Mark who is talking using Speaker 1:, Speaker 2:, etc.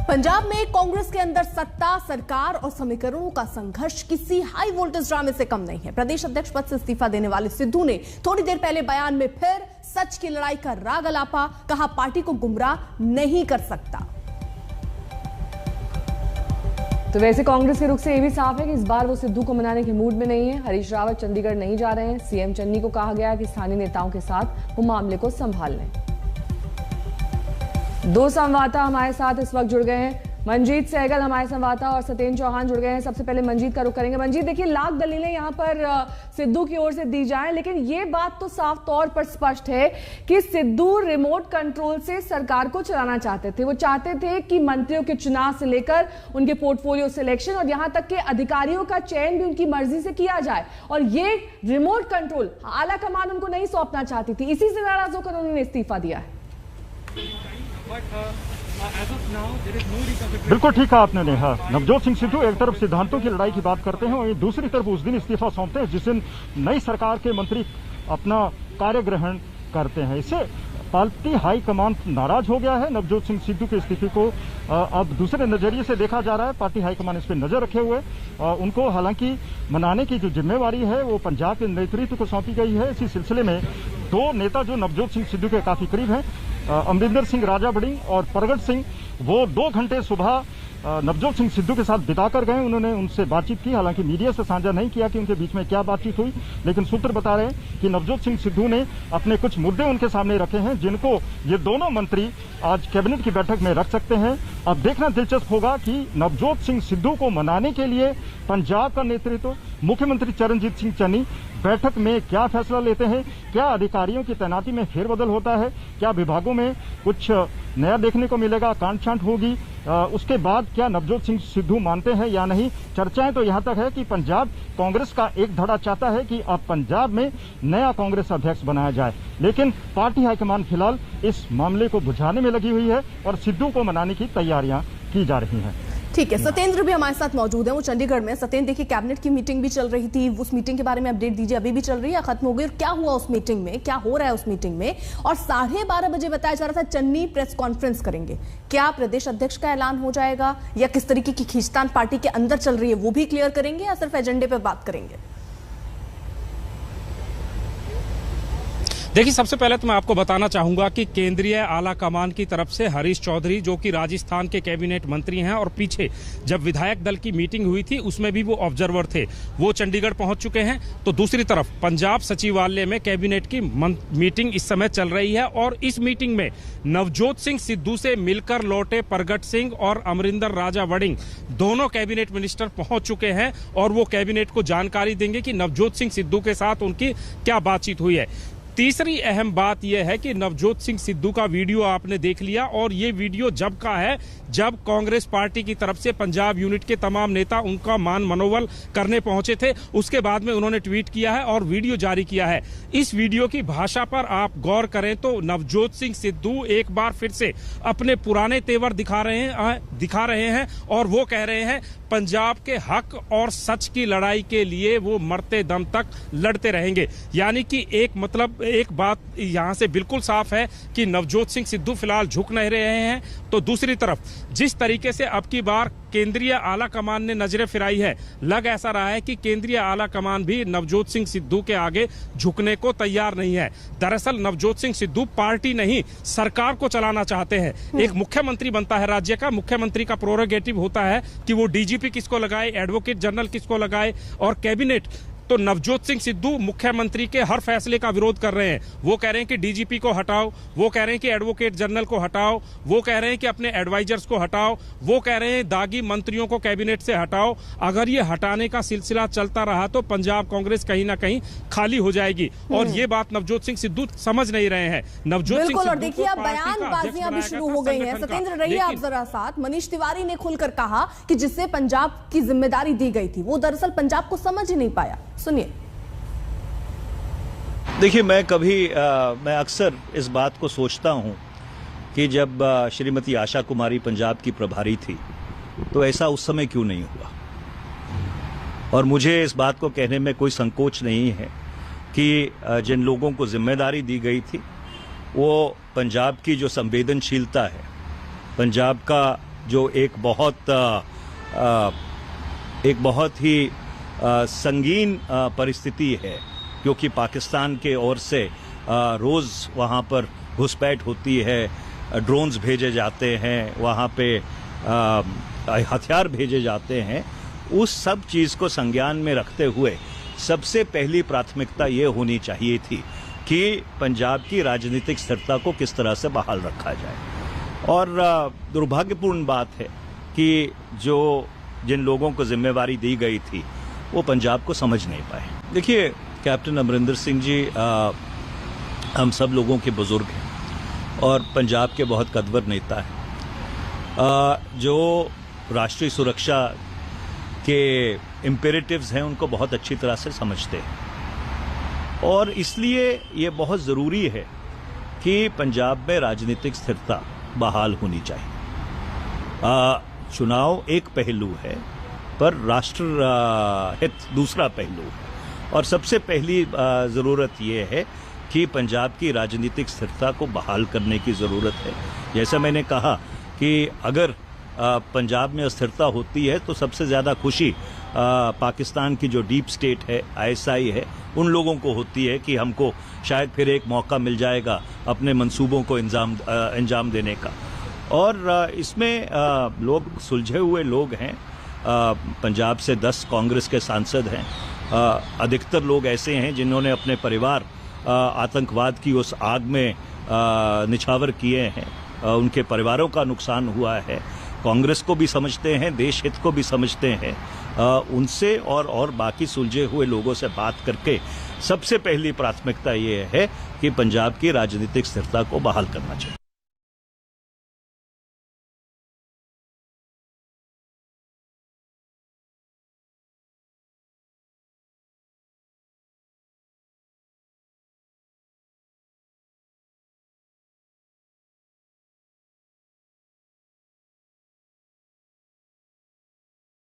Speaker 1: पंजाब में कांग्रेस के अंदर सत्ता, सरकार और समीकरणों का संघर्ष किसी हाई वोल्टेज ड्रामे से कम नहीं है। प्रदेश अध्यक्ष पद से इस्तीफा देने वाले सिद्धू ने थोड़ी देर पहले बयान में फिर सच की लड़ाई का राग अलापा, कहा पार्टी को गुमराह नहीं कर सकता।
Speaker 2: तो वैसे कांग्रेस के रुख से यह भी साफ है कि इस बार वो सिद्धू को मनाने के मूड में नहीं है। हरीश रावत चंडीगढ़ नहीं जा रहे हैं। सीएम चन्नी को कहा गया है कि स्थानीय नेताओं के साथ वो मामले को संभाल लें। दो संवाददाता हमारे साथ इस वक्त जुड़ गए हैं। मंजीत सहगल हमारे संवाददाता और सत्येंद्र चौहान जुड़ गए हैं। सबसे पहले मंजीत का रुख करेंगे। मंजीत, देखिए, लाख दलीलें यहां पर सिद्धू की ओर से दी जाएं, लेकिन ये बात तो साफ तौर पर स्पष्ट है कि सिद्धू रिमोट कंट्रोल से सरकार को चलाना चाहते थे। वो चाहते थे कि मंत्रियों के चुनाव से लेकर उनके पोर्टफोलियो सिलेक्शन और यहां तक के अधिकारियों का चयन भी उनकी मर्जी से किया जाए, और ये रिमोट कंट्रोल आला कमान उनको नहीं सौंपना चाहती थी। इसी से नाराज होकर उन्होंने इस्तीफा दिया है।
Speaker 3: बिल्कुल ठीक कहा आपने नेहा। नवजोत सिंह सिद्धू एक तरफ सिद्धांतों की लड़ाई की बात करते हैं और दूसरी तरफ उस दिन इस्तीफा सौंपते हैं जिस दिन नई सरकार के मंत्री अपना कार्य ग्रहण करते हैं। इससे पार्टी हाईकमान नाराज हो गया है। नवजोत सिंह सिद्धू के इस्तीफे को अब दूसरे नजरिए से देखा जा रहा है। पार्टी हाईकमान इस पर नजर रखे हुए उनको हालांकि मनाने की जो जिम्मेवारी है वो पंजाब के नेतृत्व को सौंपी गई है। इसी सिलसिले में दो नेता जो नवजोत सिंह सिद्धू के काफी करीब हैं, अमरिंदर सिंह राजा वड़िंग और प्रगट सिंह, वो 2 घंटे सुबह नवजोत सिंह सिद्धू के साथ बिताकर गए। उन्होंने उनसे बातचीत की। हालांकि मीडिया से साझा नहीं किया कि उनके बीच में क्या बातचीत हुई, लेकिन सूत्र बता रहे हैं कि नवजोत सिंह सिद्धू ने अपने कुछ मुद्दे उनके सामने रखे हैं जिनको ये दोनों मंत्री आज कैबिनेट की बैठक में रख सकते हैं। अब देखना दिलचस्प होगा कि नवजोत सिंह सिद्धू को मनाने के लिए पंजाब का नेतृत्व, मुख्यमंत्री चरणजीत सिंह चन्नी बैठक में क्या फैसला लेते हैं। क्या अधिकारियों की तैनाती में फेरबदल होता है, क्या विभागों में कुछ नया देखने को मिलेगा, कांट छांट होगी, उसके बाद क्या नवजोत सिंह सिद्धू मानते हैं या नहीं। चर्चाएं तो यहां तक है कि पंजाब कांग्रेस का एक धड़ा चाहता है कि अब पंजाब में नया कांग्रेस अध्यक्ष बनाया जाए, लेकिन पार्टी हाईकमान फिलहाल इस मामले को बुझाने में लगी हुई है और सिद्धू को मनाने की तैयारियां की जा रही हैं।
Speaker 1: ठीक है, सत्येंद्र भी हमारे साथ मौजूद है, वो चंडीगढ़ में। सत्येंद्र, देखिए, कैबिनेट की मीटिंग भी चल रही थी, उस मीटिंग के बारे में अपडेट दीजिए। अभी भी चल रही है, खत्म हो गई, और क्या हुआ उस मीटिंग में, क्या हो रहा है उस मीटिंग में? और 12:30 बजे बताया जा रहा था चन्नी प्रेस कॉन्फ्रेंस करेंगे। क्या प्रदेश अध्यक्ष का ऐलान हो जाएगा, या किस तरीके की खींचतान पार्टी के अंदर चल रही है वो भी क्लियर करेंगे, या सिर्फ एजेंडे पर बात करेंगे?
Speaker 4: देखिए, सबसे पहले तो मैं आपको बताना चाहूंगा कि केंद्रीय आला कमान की तरफ से हरीश चौधरी, जो कि राजस्थान के कैबिनेट मंत्री हैं और पीछे जब विधायक दल की मीटिंग हुई थी उसमें भी वो ऑब्जर्वर थे, वो चंडीगढ़ पहुंच चुके हैं। तो दूसरी तरफ पंजाब सचिवालय में कैबिनेट की मीटिंग इस समय चल रही है, और इस मीटिंग में नवजोत सिंह सिद्धू से मिलकर लौटे प्रगट सिंह और अमरिंदर राजा वड़िंग दोनों कैबिनेट मिनिस्टर पहुंच चुके हैं, और वो कैबिनेट को जानकारी देंगे कि नवजोत सिंह सिद्धू के साथ उनकी क्या बातचीत हुई है। तीसरी अहम बात यह है कि नवजोत सिंह सिद्धू का वीडियो आपने देख लिया, और ये वीडियो जब का है जब कांग्रेस पार्टी की तरफ से पंजाब यूनिट के तमाम नेता उनका मान मनोबल करने पहुंचे थे। उसके बाद में उन्होंने ट्वीट किया है और वीडियो जारी किया है। इस वीडियो की भाषा पर आप गौर करें तो नवजोत सिंह सिद्धू एक बार फिर से अपने पुराने तेवर दिखा रहे हैं और वो कह रहे हैं पंजाब के हक और सच की लड़ाई के लिए वो मरते दम तक लड़ते रहेंगे। यानी कि एक बात यहां से बिल्कुल साफ है कि नवजोत सिंह सिद्धू फिलहाल झुक नहीं रहे हैं। तो दूसरी तरफ जिस तरीके से अब की बार केंद्रीय आला कमान ने नजरें फिराई है, लग ऐसा रहा है कि केंद्रीय आला कमान भी नवजोत सिंह सिद्धू के आगे झुकने को तैयार नहीं है। दरअसल नवजोत सिंह सिद्धू पार्टी नहीं, सरकार को चलाना चाहते हैं। एक मुख्यमंत्री बनता है राज्य का, मुख्यमंत्री का प्रोरोगेटिव होता है कि वो डीजीपी किसको लगाए, एडवोकेट जनरल किसको लगाए, और कैबिनेट। तो नवजोत सिंह सिद्धू मुख्यमंत्री के हर फैसले का विरोध कर रहे हैं। वो कह रहे हैं कि डीजीपी को हटाओ, वो कह रहे हैं कि एडवोकेट जनरल को हटाओ, वो कह रहे हैं कि अपने एडवाइजर्स को हटाओ, वो कह रहे हैं दागी मंत्रियों को कैबिनेट से हटाओ। अगर ये हटाने का सिलसिला चलता रहा तो पंजाब कांग्रेस कहीं ना कहीं खाली हो जाएगी, और ये बात नवजोत सिंह सिद्धू समझ नहीं रहे हैं। नवजोत सिंह
Speaker 1: सिद्धू, और देखिए अब बयानबाजियां भी शुरू हो गई हैं। सत्येंद्र, रहिए आप जरा साथ। मनीष तिवारी ने खुलकर कहा कि जिससे पंजाब की जिम्मेदारी दी गई थी वो दरअसल पंजाब को समझ ही नहीं पाया। सुनिए।
Speaker 5: देखिए, मैं अक्सर इस बात को सोचता हूं कि जब श्रीमती आशा कुमारी पंजाब की प्रभारी थी तो ऐसा उस समय क्यों नहीं हुआ। और मुझे इस बात को कहने में कोई संकोच नहीं है कि जिन लोगों को जिम्मेदारी दी गई थी वो पंजाब की जो संवेदनशीलता है, पंजाब का जो एक बहुत ही संगीन परिस्थिति है, क्योंकि पाकिस्तान के ओर से रोज वहां पर घुसपैठ होती है, ड्रोन्स भेजे जाते हैं, वहां पे हथियार भेजे जाते हैं। उस सब चीज को संज्ञान में रखते हुए सबसे पहली प्राथमिकता ये होनी चाहिए थी कि पंजाब की राजनीतिक स्थिरता को किस तरह से बहाल रखा जाए। और दुर्भाग्यपूर्ण बात है कि जिन लोगों को जिम्मेवारी दी गई थी वो पंजाब को समझ नहीं पाए। देखिए, कैप्टन अमरिंदर सिंह जी हम सब लोगों के बुजुर्ग हैं और पंजाब के बहुत कद्वर नेता हैं, जो राष्ट्रीय सुरक्षा के इम्पेरेटिव्स हैं उनको बहुत अच्छी तरह से समझते हैं। और इसलिए ये बहुत ज़रूरी है कि पंजाब में राजनीतिक स्थिरता बहाल होनी चाहिए। चुनाव एक पहलू है, पर राष्ट्र हित दूसरा पहलू है। और सबसे पहली ज़रूरत ये है कि पंजाब की राजनीतिक स्थिरता को बहाल करने की ज़रूरत है। जैसा मैंने कहा कि अगर पंजाब में अस्थिरता होती है तो सबसे ज़्यादा खुशी पाकिस्तान की जो डीप स्टेट है, ISI है, उन लोगों को होती है कि हमको शायद फिर एक मौका मिल जाएगा अपने मंसूबों को अंजाम देने का। और इसमें लोग सुलझे हुए लोग हैं। पंजाब से 10 कांग्रेस के सांसद हैं। अधिकतर लोग ऐसे हैं जिन्होंने अपने परिवार आतंकवाद की उस आग में निछावर किए हैं, उनके परिवारों का नुकसान हुआ है। कांग्रेस को भी समझते हैं, देश हित को भी समझते हैं। उनसे और बाकी सुलझे हुए लोगों से बात करके सबसे पहली प्राथमिकता ये है कि पंजाब की राजनीतिक स्थिरता को बहाल करना चाहिए।